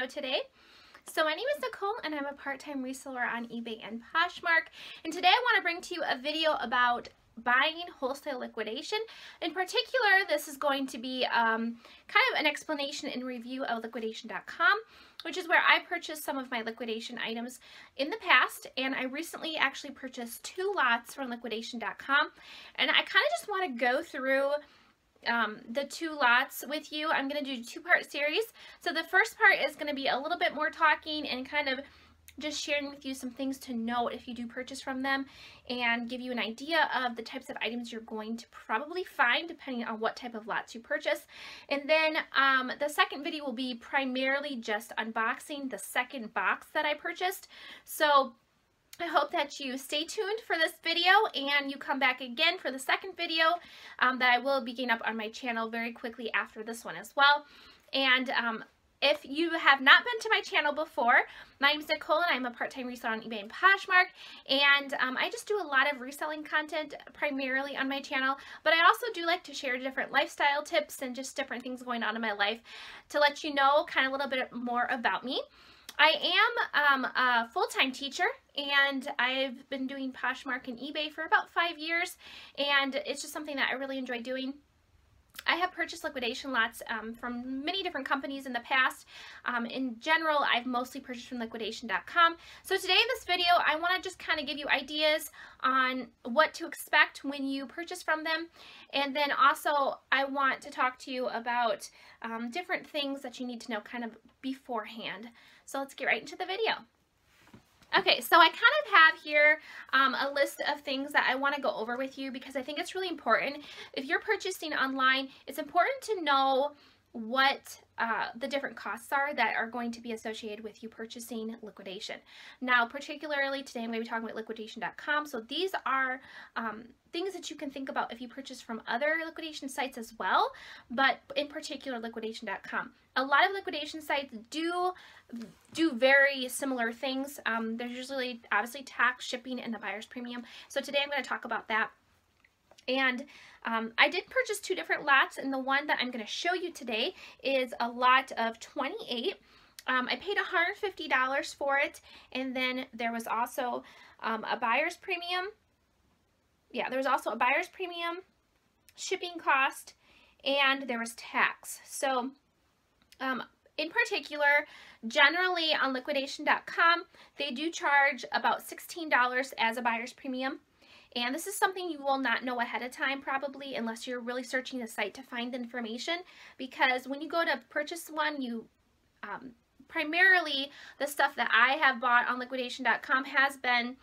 video today. So my name is Nicole and I'm a part-time reseller on eBay and Poshmark, and today I want to bring to you a video about buying wholesale liquidation. In particular, this is going to be kind of an explanation and review of liquidation.com, which is where I purchased some of my liquidation items in the past, and I recently actually purchased 2 lots from liquidation.com, and I kind of just want to go through the 2 lots with you. I'm going to do a 2-part series. So the first part is going to be a little bit more talking and kind of just sharing with you some things to note if you do purchase from them, and give you an idea of the types of items you're going to probably find depending on what type of lots you purchase. And then the second video will be primarily just unboxing the second box that I purchased. So I hope that you stay tuned for this video and you come back again for the second video that I will be getting up on my channel very quickly after this one as well. And if you have not been to my channel before, my name is Nicole and I'm a part-time reseller on eBay and Poshmark, and I just do a lot of reselling content primarily on my channel, but I also do like to share different lifestyle tips and just different things going on in my life to let you know kind of a little bit more about me. I am a full-time teacher, and I've been doing Poshmark and eBay for about 5 years, and it's just something that I really enjoy doing. I have purchased liquidation lots from many different companies in the past. In general, I've mostly purchased from liquidation.com. So today in this video, I want to just kind of give you ideas on what to expect when you purchase from them. And then also, I want to talk to you about different things that you need to know kind of beforehand. So let's get right into the video. Okay, so I kind of have here a list of things that I want to go over with you because I think it's really important. If you're purchasing online, it's important to know what the different costs are that are going to be associated with you purchasing liquidation. Now, particularly today, I'm going to be talking about liquidation.com. So these are things that you can think about if you purchase from other liquidation sites as well, but in particular liquidation.com. A lot of liquidation sites do very similar things. There's usually obviously tax, shipping, and the buyer's premium. So today I'm going to talk about that. And I did purchase 2 different lots, and the one that I'm going to show you today is a lot of 28. I paid $150 for it, and then there was also a buyer's premium. Yeah, there was also a buyer's premium, shipping cost, and there was tax. So in particular, generally on liquidation.com, they do charge about $16 as a buyer's premium. And this is something you will not know ahead of time probably unless you're really searching the site to find the information, because when you go to purchase one, you primarily the stuff that I have bought on liquidation.com has been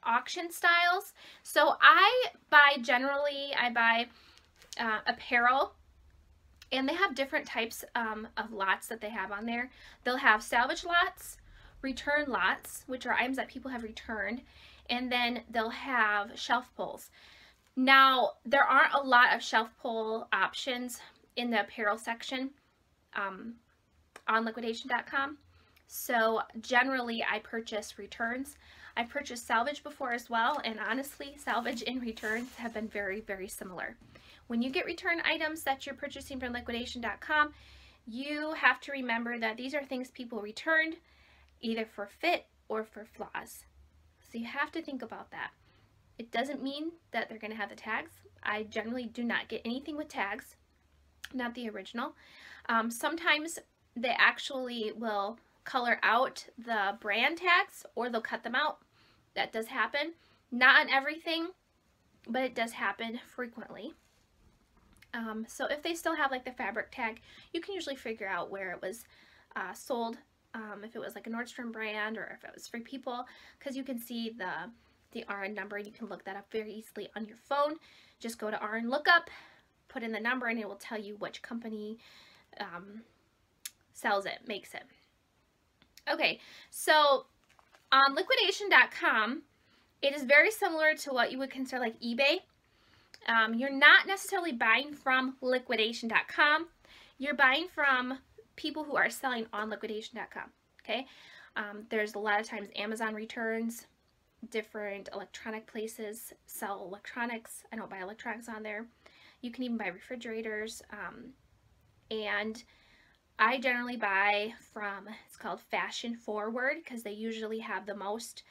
auction styles. So I buy apparel, and they have different types of lots that they have on there. They'll have salvage lots, return lots, which are items that people have returned, and then they'll have shelf pulls. Now, there aren't a lot of shelf pull options in the apparel section on liquidation.com. So generally, I purchase returns. I purchased salvage before as well, and honestly, salvage and returns have been very, very similar. When you get return items that you're purchasing from liquidation.com, you have to remember that these are things people returned either for fit or for flaws. So you have to think about that. It doesn't mean that they're going to have the tags. I generally do not get anything with tags, not the original. Sometimes they actually will color out the brand tags, or they'll cut them out. That does happen. Not on everything, but it does happen frequently. So if they still have like the fabric tag, you can usually figure out where it was sold. If it was like a Nordstrom brand, or if it was Free People, because you can see the RN number, and you can look that up very easily on your phone. Just go to RN Lookup, put in the number, and it will tell you which company sells it, makes it. Okay, so on liquidation.com, it is very similar to what you would consider like eBay. You're not necessarily buying from liquidation.com. You're buying from people who are selling on liquidation.com. Okay, there's a lot of times Amazon returns, different electronic places sell electronics. I don't buy electronics on there. You can even buy refrigerators, and I generally buy from, it's called Fashion Forward, because they usually have the most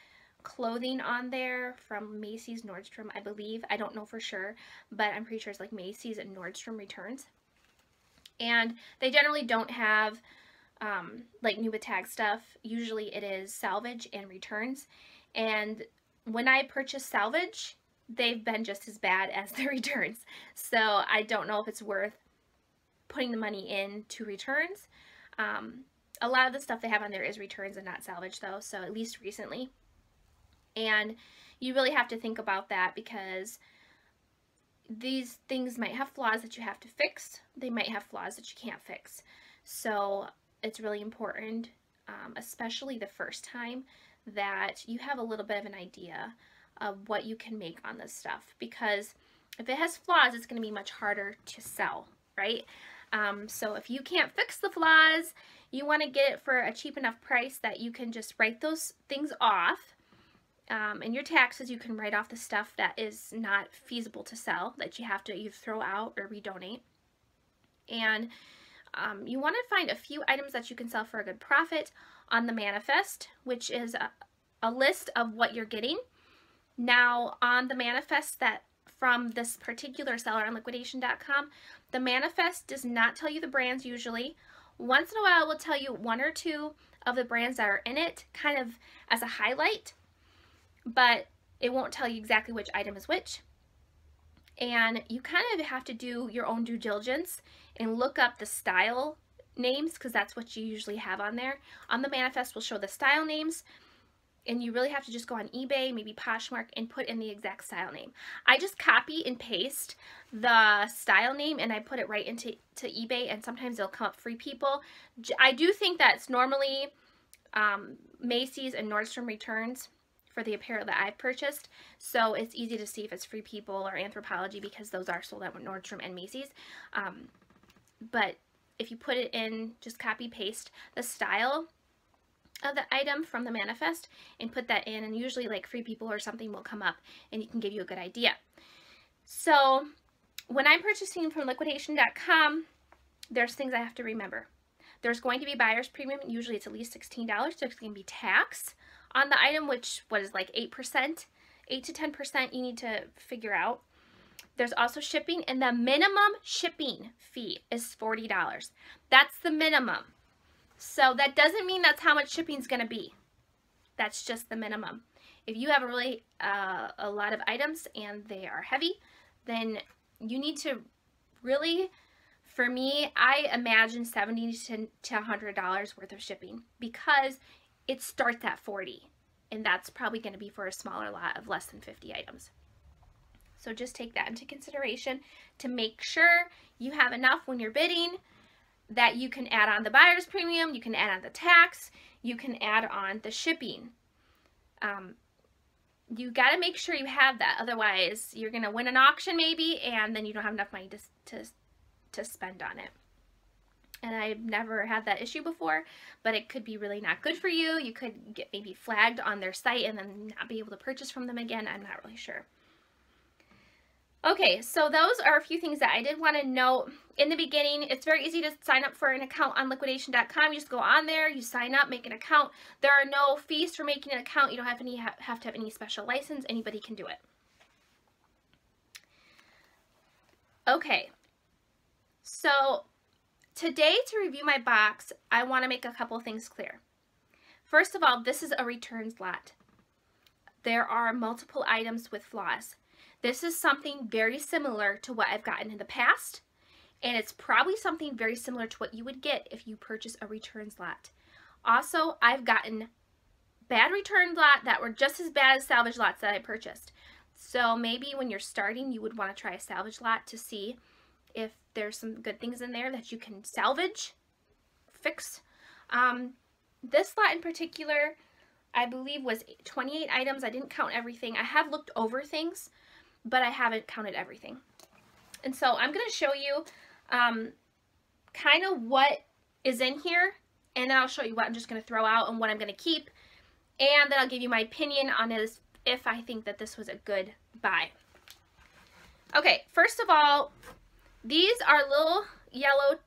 clothing on there, from Macy's, Nordstrom, I believe. I don't know for sure, but I'm pretty sure it's like Macy's and Nordstrom returns. And they generally don't have like new tag stuff. Usually it is salvage and returns. And when I purchase salvage, they've been just as bad as the returns. So I don't know if it's worth putting the money into returns. A lot of the stuff they have on there is returns and not salvage though, so at least recently. And you really have to think about that, because these things might have flaws that you have to fix. They might have flaws that you can't fix. So it's really important, especially the first time, that you have a little bit of an idea of what you can make on this stuff, because if it has flaws, it's going to be much harder to sell, right? So if you can't fix the flaws, you want to get it for a cheap enough price that you can just write those things off. In your taxes, you can write off the stuff that is not feasible to sell, that you have to either throw out or redonate. And you want to find a few items that you can sell for a good profit on the manifest, which is a list of what you're getting. Now, on the manifest that from this particular seller on liquidation.com, the manifest does not tell you the brands usually. Once in a while, it will tell you one or two of the brands that are in it, kind of as a highlight, but it won't tell you exactly which item is which. And you kind of have to do your own due diligence and look up the style names, because that's what you usually have on there. On the manifest, we'll show the style names, and you really have to just go on eBay, maybe Poshmark, and put in the exact style name. I just copy and paste the style name and I put it right into eBay, and sometimes it'll come up Free People. I do think that's normally Macy's and Nordstrom returns for the apparel that I've purchased, so it's easy to see if it's Free People or Anthropologie, because those are sold at Nordstrom and Macy's. But if you put it in, just copy paste the style of the item from the manifest and put that in, and usually like Free People or something will come up and it can give you a good idea. So when I'm purchasing from liquidation.com, there's things I have to remember. There's going to be buyer's premium. Usually it's at least $16. There's going to be tax on the item, which is like 8%, 8 to 10% you need to figure out. There's also shipping, and the minimum shipping fee is $40. That's the minimum. So that doesn't mean that's how much shipping is going to be. That's just the minimum. If you have a lot of items and they are heavy, then you need to really, for me, I imagine $70 to $100 worth of shipping, because it starts at $40, and that's probably going to be for a smaller lot of less than 50 items. So just take that into consideration to make sure you have enough when you're bidding, that you can add on the buyer's premium, you can add on the tax, you can add on the shipping. You got to make sure you have that. Otherwise, you're going to win an auction maybe, and then you don't have enough money to spend on it. And I've never had that issue before, but it could be really not good for you. You could get maybe flagged on their site and then not be able to purchase from them again. I'm not really sure. Okay, so those are a few things that I did want to note in the beginning. It's very easy to sign up for an account on liquidation.com. You just go on there, you sign up, make an account. There are no fees for making an account. You don't have to have any special license. Anybody can do it. Okay, so today, to review my box, I want to make a couple things clear. First of all, this is a returns lot. There are multiple items with flaws. This is something very similar to what I've gotten in the past, and it's probably something very similar to what you would get if you purchase a returns lot. Also, I've gotten bad returns lot that were just as bad as salvage lots that I purchased. So maybe when you're starting, you would want to try a salvage lot to see if there's some good things in there that you can salvage, fix. This lot in particular, I believe was 28 items. I didn't count everything. I have looked over things, but I haven't counted everything. And so I'm going to show you kind of what is in here, and then I'll show you what I'm just going to throw out and what I'm going to keep, and then I'll give you my opinion on it if I think that this was a good buy. Okay, first of all, these are little yellow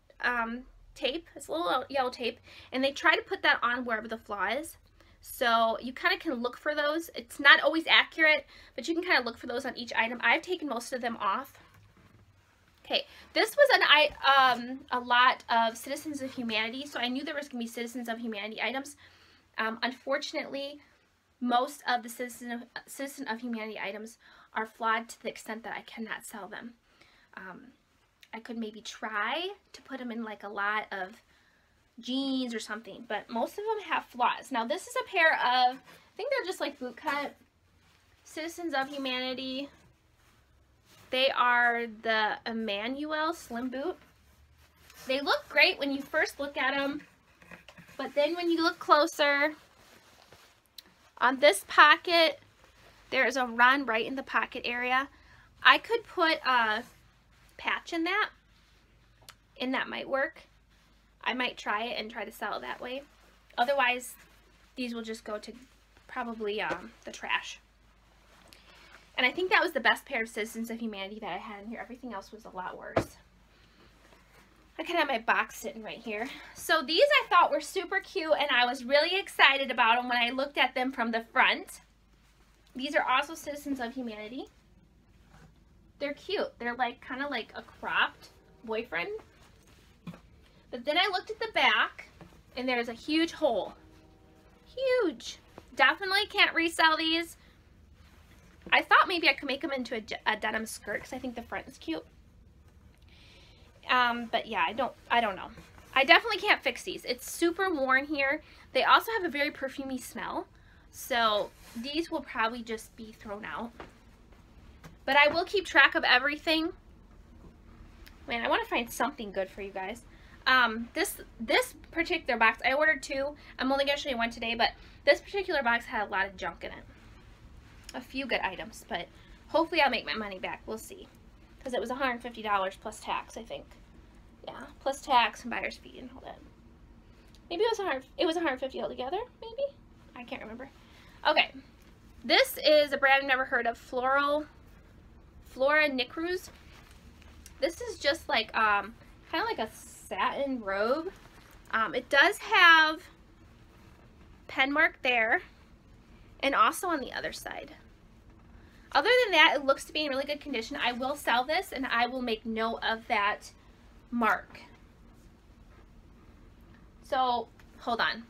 tape. It's a little yellow tape, and they try to put that on wherever the flaw is. So you kind of can look for those. It's not always accurate, but you can kind of look for those on each item. I've taken most of them off. Okay, this was a lot of Citizens of Humanity, so I knew there was going to be Citizens of Humanity items. Unfortunately, most of the Citizen of Humanity items are flawed to the extent that I cannot sell them. I could maybe try to put them in like a lot of jeans or something, but most of them have flaws. Now this is a pair of, I think they're just like boot cut Citizens of Humanity. They are the Emmanuel Slim Boot. They look great when you first look at them, but then when you look closer, on this pocket, there is a run right in the pocket area. I could put a patch in that, and that might work. I might try it and try to sell it that way. Otherwise, these will just go to probably the trash. And I think that was the best pair of Citizens of Humanity that I had in here. Everything else was a lot worse. I kind of have my box sitting right here. So these I thought were super cute, and I was really excited about them when I looked at them from the front. These are also Citizens of Humanity. They're cute. They're like kind of like a cropped boyfriend. But then I looked at the back, and there's a huge hole. Huge. Definitely can't resell these. I thought maybe I could make them into a denim skirt because I think the front is cute. But yeah, I don't know. I definitely can't fix these. It's super worn here. They also have a very perfumey smell. So these will probably just be thrown out. But I will keep track of everything. Man, I want to find something good for you guys. This particular box, I ordered 2. I'm only going to show you 1 today, but this particular box had a lot of junk in it. A few good items, but hopefully I'll make my money back. We'll see. Because it was $150 plus tax, I think. Yeah, plus tax and buyer's fee and all that. Maybe it was $150 altogether, maybe? I can't remember. Okay. This is a brand I've never heard of, Flora Nicruz. This is just like kind of like a satin robe. It does have pen mark there and also on the other side. Other than that, it looks to be in really good condition. I will sell this, and I will make note of that mark. So, hold on.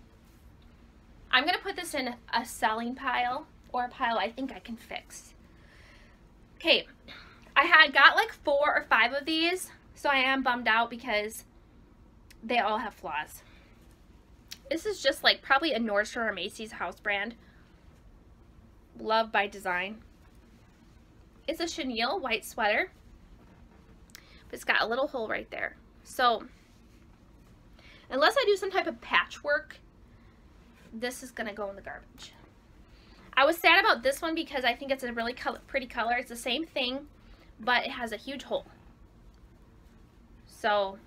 I'm going to put this in a selling pile, or a pile I think I can fix. Okay, I had got like 4 or 5 of these, so I am bummed out because they all have flaws. This is just like probably a Nordstrom or Macy's house brand. Love by Design. It's a chenille white sweater, but it's got a little hole right there. So, unless I do some type of patchwork, this is going to go in the garbage. I was sad about this one because I think it's a really pretty color. It's the same thing, but it has a huge hole. So,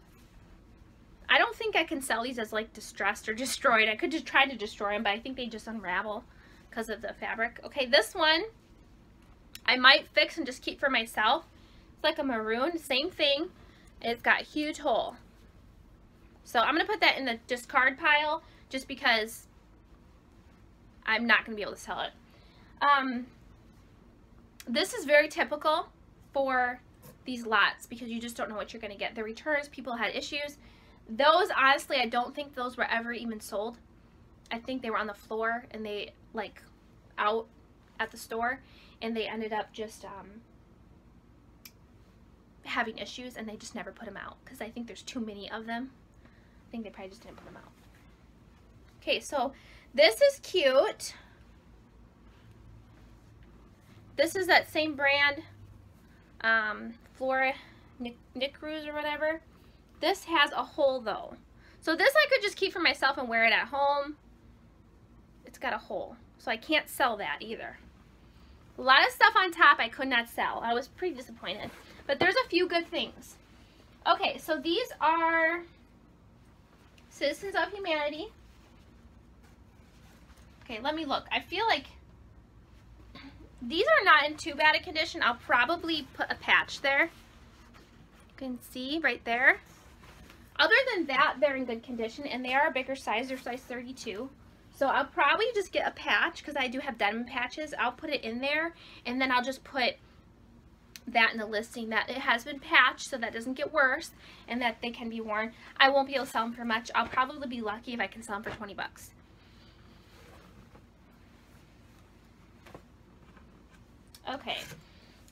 I don't think I can sell these as like distressed or destroyed. I could just try to destroy them, but I think they just unravel because of the fabric. Okay, this one I might fix and just keep for myself. It's like a maroon, same thing. It's got a huge hole. So I'm going to put that in the discard pile just because I'm not going to be able to sell it. This is very typical for these lots because you just don't know what you're going to get. The returns, people had issues. Those, honestly, I don't think those were ever even sold. I think they were on the floor and they, like, out at the store. And they ended up just having issues, and they just never put them out because I think there's too many of them. I think they probably just didn't put them out. Okay, so this is cute. This is that same brand, Flora Nicruz or whatever. This has a hole though. So this I could just keep for myself and wear it at home. It's got a hole, so I can't sell that either. A lot of stuff on top I could not sell. I was pretty disappointed. But there's a few good things. Okay, so these are Citizens of Humanity. Okay, let me look. I feel like these are not in too bad a condition. I'll probably put a patch there. You can see right there. Other than that, they're in good condition, and they are a bigger size. They're size 32. So I'll probably just get a patch, because I do have denim patches. I'll put it in there, and then I'll just put that in the listing that it has been patched so that doesn't get worse, and that they can be worn. I won't be able to sell them for much. I'll probably be lucky if I can sell them for 20 bucks. Okay,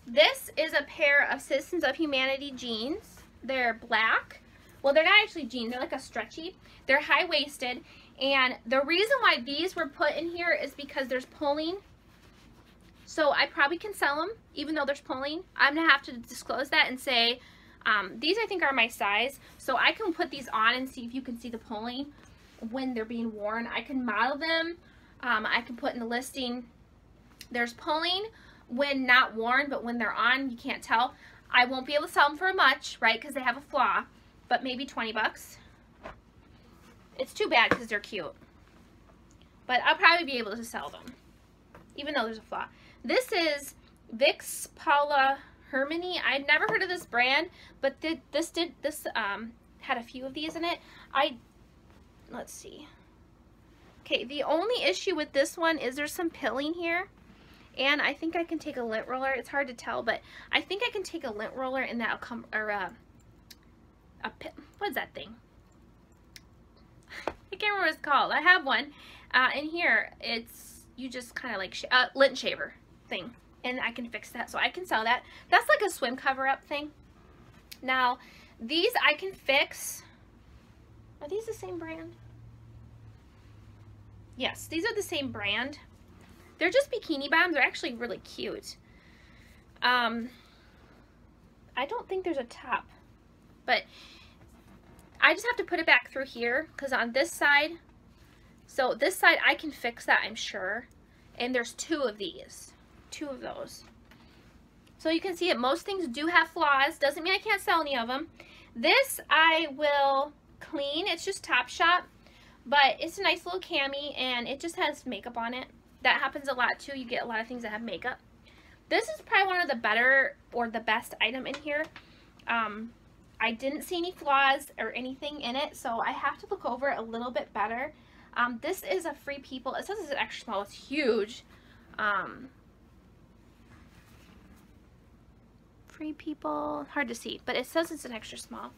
this is a pair of Citizens of Humanity jeans. They're black. Well, they're not actually jeans. They're like a stretchy. They're high-waisted. And the reason why these were put in here is because there's pulling. So I probably can sell them even though there's pulling. I'm going to have to disclose that and say, these I think are my size. So I can put these on and see if you can see the pulling when they're being worn. I can model them. I can put in the listing. There's pulling when not worn, but when they're on, you can't tell. I won't be able to sell them for much, right, because they have a flaw, but maybe 20 bucks. It's too bad because they're cute. But I'll probably be able to sell them, even though there's a flaw. This is Vicks Paula Hermony. I'd never heard of this brand, but this had a few of these in it. Let's see. Okay, the only issue with this one is there's some pilling here. And I think I can take a lint roller. It's hard to tell, but I think I can take a lint roller and that'll come, or what is that thing? I can't remember what it's called. I have one. In here, you just kind of like, lint shaver thing. And I can fix that, so I can sell that. That's like a swim cover-up thing. Now, these I can fix. Are these the same brand? Yes, these are the same brand. They're just bikini bottoms. They're actually really cute. I don't think there's a top, but I just have to put it back through here because on this side, so this side I can fix that, I'm sure. And there's two of these, two of those. So you can see it. Most things do have flaws. Doesn't mean I can't sell any of them. This I will clean. It's just Topshop, but it's a nice little cami and it just has makeup on it. That happens a lot too. You get a lot of things that have makeup. This is probably one of the better or the best item in here. I didn't see any flaws or anything in it, so I have to look over it a little bit better. This is a Free People. It says it's an extra small. It's huge. Free People. Hard to see, but it says it's an extra small.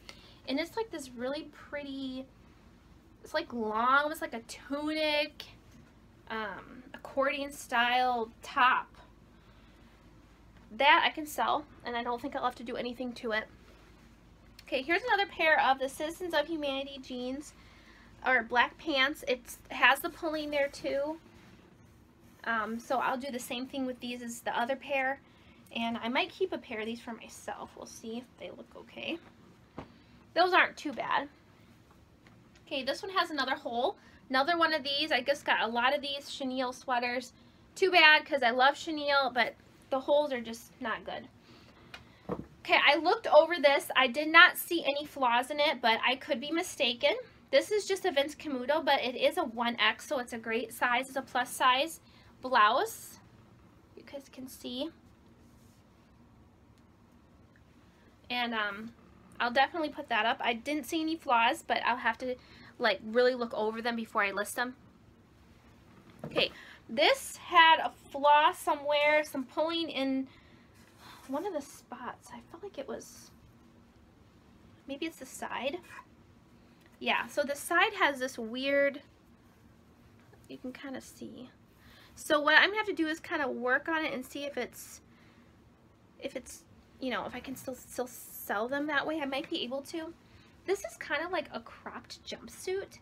And it's like this really pretty, it's like long, it's like a tunic, accordion style top. That I can sell, and I don't think I'll have to do anything to it. Okay, here's another pair of the Citizens of Humanity jeans, or black pants. It has the pulling there too. So I'll do the same thing with these as the other pair. And I might keep a pair of these for myself. We'll see if they look okay. Those aren't too bad. Okay, this one has another hole. Another one of these. I just got a lot of these chenille sweaters. Too bad because I love chenille, but the holes are just not good. Okay, I looked over this. I did not see any flaws in it, but I could be mistaken. This is just a Vince Camuto, but it is a 1X, so it's a great size. It's a plus size blouse. You guys can see. And I'll definitely put that up. I didn't see any flaws, but I'll have to like really look over them before I list them. Okay, this had a flaw somewhere, some pulling in one of the spots. I felt like it was, maybe it's the side. Yeah, so the side has this weird, you can kind of see. So what I'm gonna have to do is kind of work on it and see if it's, you know, if I can still sell them that way. I might be able to. This is kind of like a cropped jumpsuit.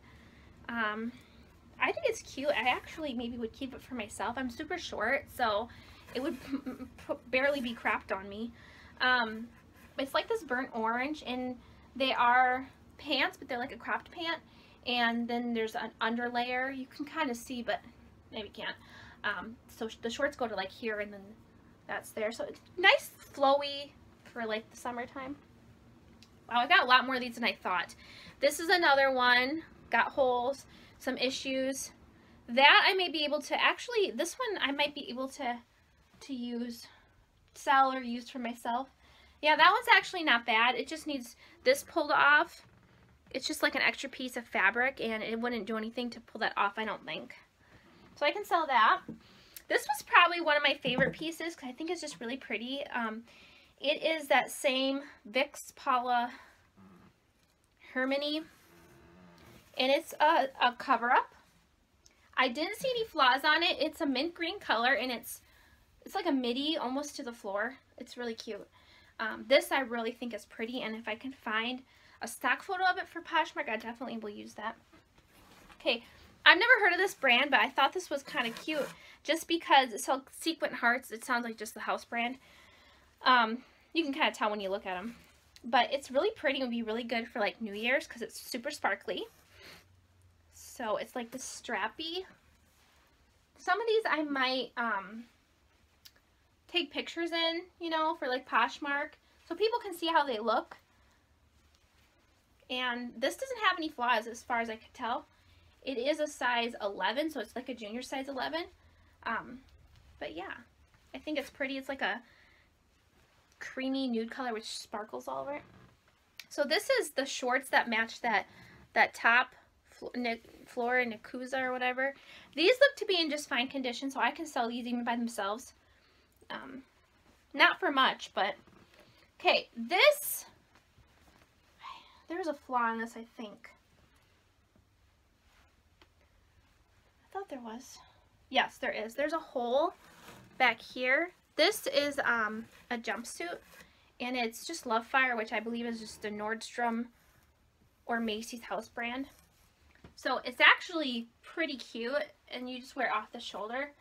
I think it's cute. I actually maybe would keep it for myself. I'm super short, so it would barely be cropped on me. It's like this burnt orange, and they are pants, but they're like a cropped pant. And then there's an underlayer. You can kind of see, but maybe can't. So the shorts go to like here, and then that's there. So it's nice, flowy for like the summertime. Wow, I got a lot more of these than I thought. This is another one. Got holes, some issues. That I may be able to, actually, this one I might be able to sell or use for myself. Yeah, that one's actually not bad. It just needs this pulled off it's just like an extra piece of fabric, and it wouldn't do anything to pull that off, I don't think. So I can sell that. This was probably one of my favorite pieces because I think it's just really pretty. It is that same Vicks Paula Hermione, and it's a cover-up. I didn't see any flaws on it. It's a mint green color, and it's like a midi almost to the floor. It's really cute. This I really think is pretty, and if I can find a stock photo of it for Poshmark, I definitely will use that. Okay, I've never heard of this brand, but I thought this was kind of cute just because it's called Sequin Hearts. It sounds like just the house brand. You can kind of tell when you look at them. But it's really pretty and would be really good for like New Year's because it's super sparkly. So it's like this strappy. Some of these I might take pictures in, you know, for like Poshmark so people can see how they look. And this doesn't have any flaws as far as I could tell. It is a size 11, so it's like a junior size 11. But yeah, I think it's pretty. It's like a creamy nude color which sparkles all over it. So this is the shorts that match that top, Flora Nakusa or whatever. These look to be in just fine condition, so I can sell these even by themselves. Not for much, but okay, this, there's a flaw in this, I think. I thought there was. Yes, there is. There's a hole back here. This is a jumpsuit, and it's just Lovefire, which I believe is just a Nordstrom or Macy's house brand. So it's actually pretty cute, and you just wear it off the shoulder.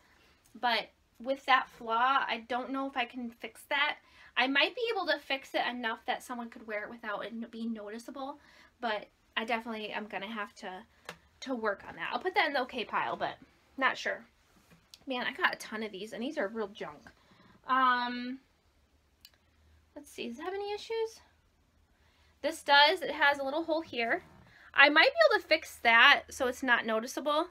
But with that flaw, I don't know if I can fix that. I might be able to fix it enough that someone could wear it without it being noticeable, but I definitely am going to have to work on that. I'll put that in the okay pile, but not sure. Man, I got a ton of these, and these are real junk. Let's see, does it have any issues? This does. It has a little hole here. I might be able to fix that so it's not noticeable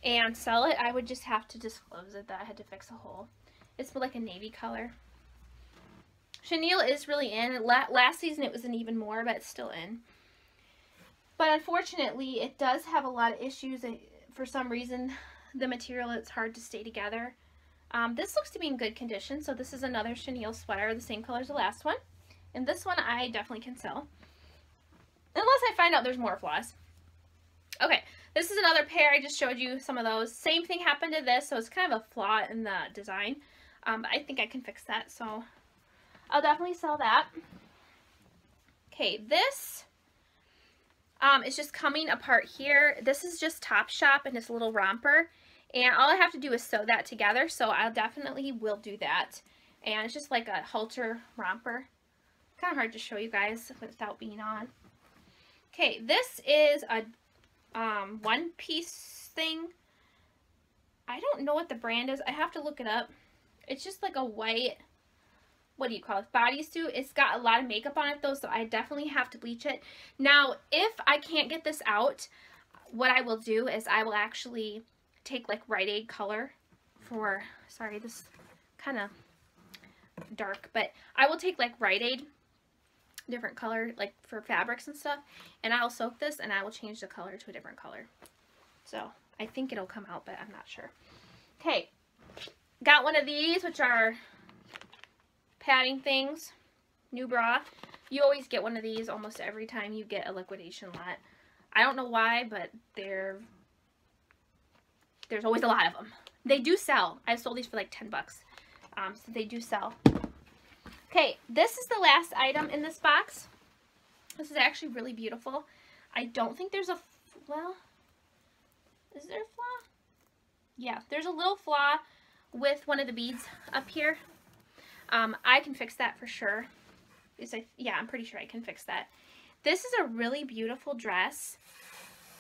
and sell it. I would just have to disclose it that I had to fix a hole. It's like a navy color. Chenille is really in. Last season it was in even more, but it's still in. But unfortunately, it does have a lot of issues. For some reason, the material, it's hard to stay together. This looks to be in good condition. So this is another chenille sweater, the same color as the last one. And this one I definitely can sell. Unless I find out there's more flaws. Okay, this is another pair. I just showed you some of those. Same thing happened to this, so it's kind of a flaw in the design. But I think I can fix that, so I'll definitely sell that. Okay, this is just coming apart here. This is just Topshop and this little romper. And all I have to do is sew that together, so I definitely will do that. And it's just like a halter romper. Kind of hard to show you guys without being on. Okay, this is a one-piece thing. I don't know what the brand is. I have to look it up. It's just like a white, what do you call it, bodysuit. It's got a lot of makeup on it though, so I definitely have to bleach it. Now, if I can't get this out, what I will do is I will actually take like Rite Aid color for, sorry, this is kind of dark, but I will take like Rite Aid different color like for fabrics and stuff, and I'll soak this and I will change the color to a different color. So I think it'll come out, but I'm not sure. Okay, got one of these, which are padding things, new bra. You always get one of these almost every time you get a liquidation lot. I don't know why, but there's always a lot of them. They do sell. I've sold these for like 10 bucks. So they do sell. Okay, this is the last item in this box. This is actually really beautiful. I don't think there's a, well, is there a flaw? Yeah, there's a little flaw with one of the beads up here. I can fix that for sure. Yeah, I'm pretty sure I can fix that. This is a really beautiful dress.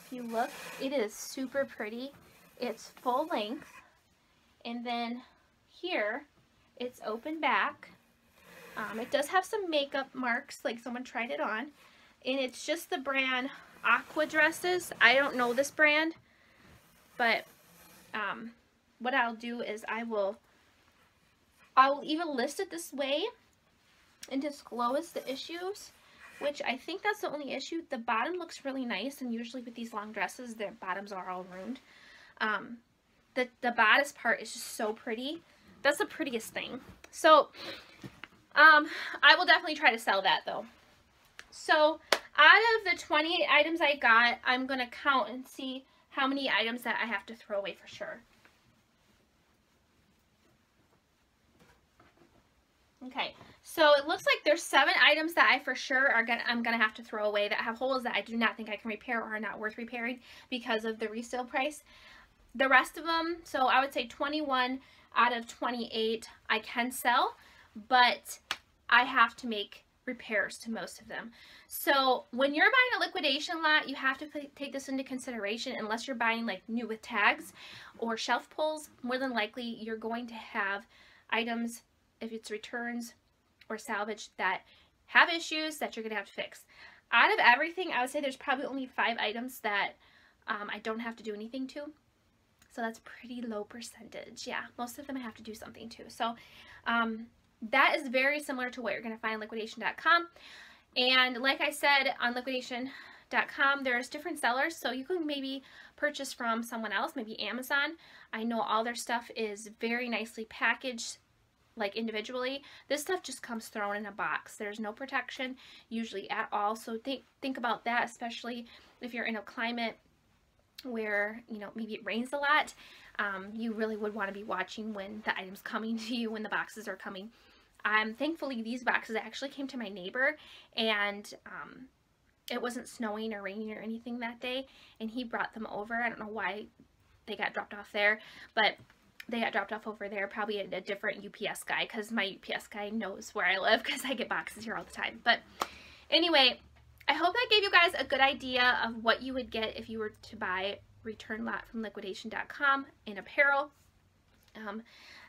If you look, it is super pretty. It's full length. And then here, it's open back. It does have some makeup marks, like someone tried it on. And it's just the brand Aqua Dresses. I don't know this brand, but what I'll do is I will even list it this way and disclose the issues. which I think that's the only issue. The bottom looks really nice, and usually with these long dresses, their bottoms are all ruined. The bodice part is just so pretty. That's the prettiest thing. So, I will definitely try to sell that though. So, out of the 28 items I got, I'm going to count and see how many items that I have to throw away for sure. Okay, so it looks like there's 7 items that I for sure I'm gonna have to throw away that have holes that I do not think I can repair or are not worth repairing because of the resale price. The rest of them, so I would say 21 out of 28 I can sell, but I have to make repairs to most of them. So when you're buying a liquidation lot, you have to take this into consideration. Unless you're buying like new with tags or shelf pulls, more than likely you're going to have items, if it's returns or salvage, that have issues that you're going to have to fix. Out of everything, I would say there's probably only 5 items that I don't have to do anything to. So that's pretty low percentage. Yeah, most of them I have to do something to. So that is very similar to what you're going to find on liquidation.com. And like I said, on liquidation.com, there's different sellers. So you can maybe purchase from someone else, maybe Amazon. I know all their stuff is very nicely packaged, like individually. This stuff just comes thrown in a box. There's no protection usually at all. So think about that, especially if you're in a climate where, you know, maybe it rains a lot. You really would want to be watching when the item's coming to you, when the boxes are coming. Thankfully, these boxes actually came to my neighbor, and it wasn't snowing or raining or anything that day, and he brought them over. I don't know why they got dropped off there, but they got dropped off over there, probably a different UPS guy, because my UPS guy knows where I live because I get boxes here all the time. But anyway, I hope that gave you guys a good idea of what you would get if you were to buy return lot from liquidation.com in apparel.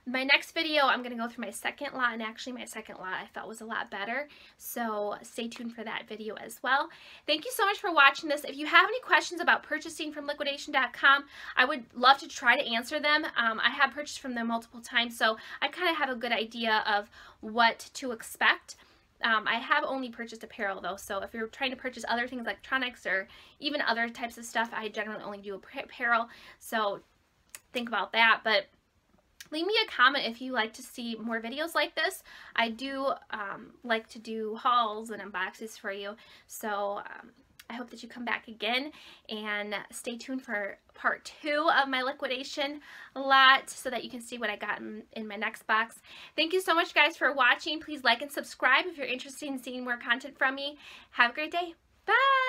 My next video, I'm going to go through my second lot, and actually my second lot I felt was a lot better, so stay tuned for that video as well. Thank you so much for watching this. If you have any questions about purchasing from liquidation.com, I would love to try to answer them. I have purchased from them multiple times, so I kind of have a good idea of what to expect. I have only purchased apparel though, so if you're trying to purchase other things, electronics or even other types of stuff, I generally only do apparel, so think about that. But leave me a comment if you like to see more videos like this. I do like to do hauls and unboxings for you, so I hope that you come back again, and stay tuned for part 2 of my liquidation lot so that you can see what I got in my next box. Thank you so much, guys, for watching. Please like and subscribe if you're interested in seeing more content from me. Have a great day. Bye!